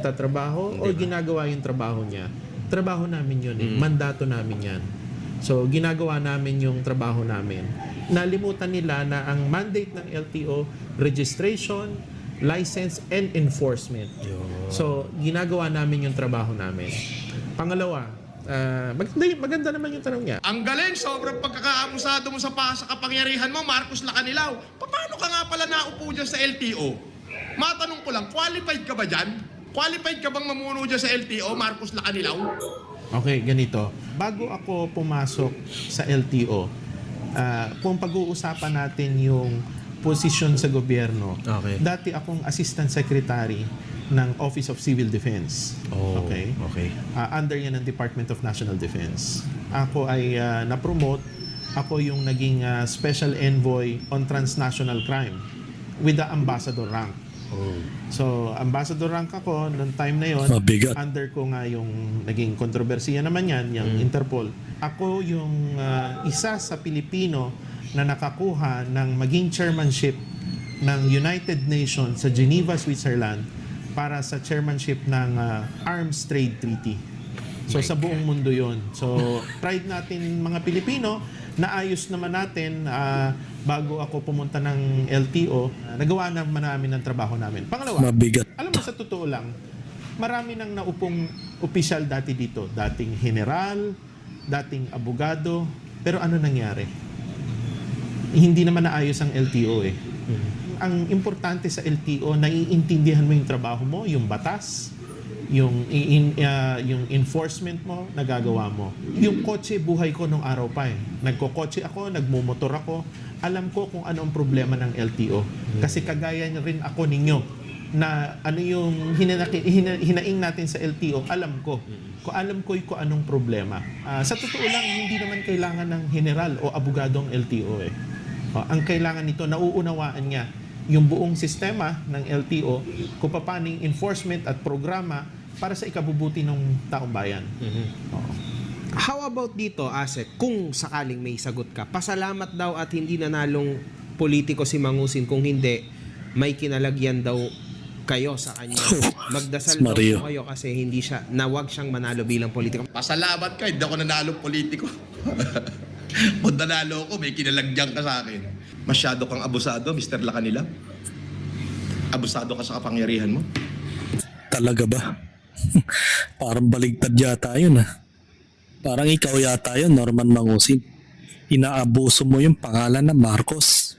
nagtatrabaho o ginagawa yung trabaho niya. Trabaho namin yun mandato namin yan. So ginagawa namin yung trabaho namin. Nalimutan nila na ang mandate ng LTO, registration, license, and enforcement. So ginagawa namin yung trabaho namin. Pangalawa, maganda naman yung tanong niya. Ang galing, sobrang pagkakaabusado mo sa kapangyarihan mo, Marcos Lacanilaw. Paano ka nga pala naupo dyan sa LTO? Matanong ko lang, qualified ka ba dyan? Qualified ka bang mamuno dyan sa LTO, Marcos Lacanilaw? Okay, ganito. Bago ako pumasok sa LTO, kung pag-uusapan natin yung posisyon sa gobyerno, dati akong Assistant Secretary ng Office of Civil Defense. Okay. Under yan ng Department of National Defense. Ako ay na-promote. Ako yung naging Special Envoy on Transnational Crime with the Ambassador rank. So, Ambassador rank ako noong time na yon. Under ko nga yung naging kontrobersiya naman yan, yung Interpol. Ako yung isa sa Pilipino na nakakuha ng maging chairmanship ng United Nations sa Geneva, Switzerland para sa chairmanship ng Arms Trade Treaty. So sa buong mundo yon. So pride natin mga Pilipino, naayos naman natin bago ako pumunta ng LTO, nagawa naman namin ang trabaho namin. Pangalawa, alam mo sa totoo lang, marami nang naupong opisyal dati dito. Dating general, dating abogado, pero ano nangyari? Hindi naman naayos ang LTO eh. Ang importante sa LTO, naiintindihan mo yung trabaho mo, yung batas, yung enforcement mo, nagagawa mo. Yung kotse, buhay ko nung araw pa eh. Nagkokotse ako, nagmumotor ako. Alam ko kung ano ang problema ng LTO. Kasi kagaya rin ako ninyo na ano yung hinaing natin sa LTO, alam ko. Alam ko kung anong problema. Sa totoo lang, hindi naman kailangan ng general o abogadong LTO eh. Ang kailangan nito, nauunawaan niya yung buong sistema ng LTO kung paano yung enforcement at programa para sa ikabubuti ng taong bayan. How about dito, Asek, kung sakaling may sagot ka, pasalamat daw at hindi nanalong politiko si Mangusin, kung hindi, may kinalagyan daw kayo sa kanya. Magdasal daw po kayo kasi hindi siya, nawag siyang manalo bilang politiko. Pasalamat ka, hindi ako nanalo politiko. Kung nanalo ako, may kinalagyan ka sa akin. Masyado kang abusado, Mr. Lacanilaw. Abusado ka sa kapangyarihan mo. Talaga ba? Parang baligtad yata yun Parang ikaw yata yun, Norman Mangusin. Inaabuso mo yung pangalan na Marcos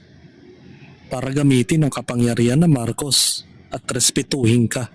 para gamitin ang kapangyarihan na Marcos at respetuhin ka.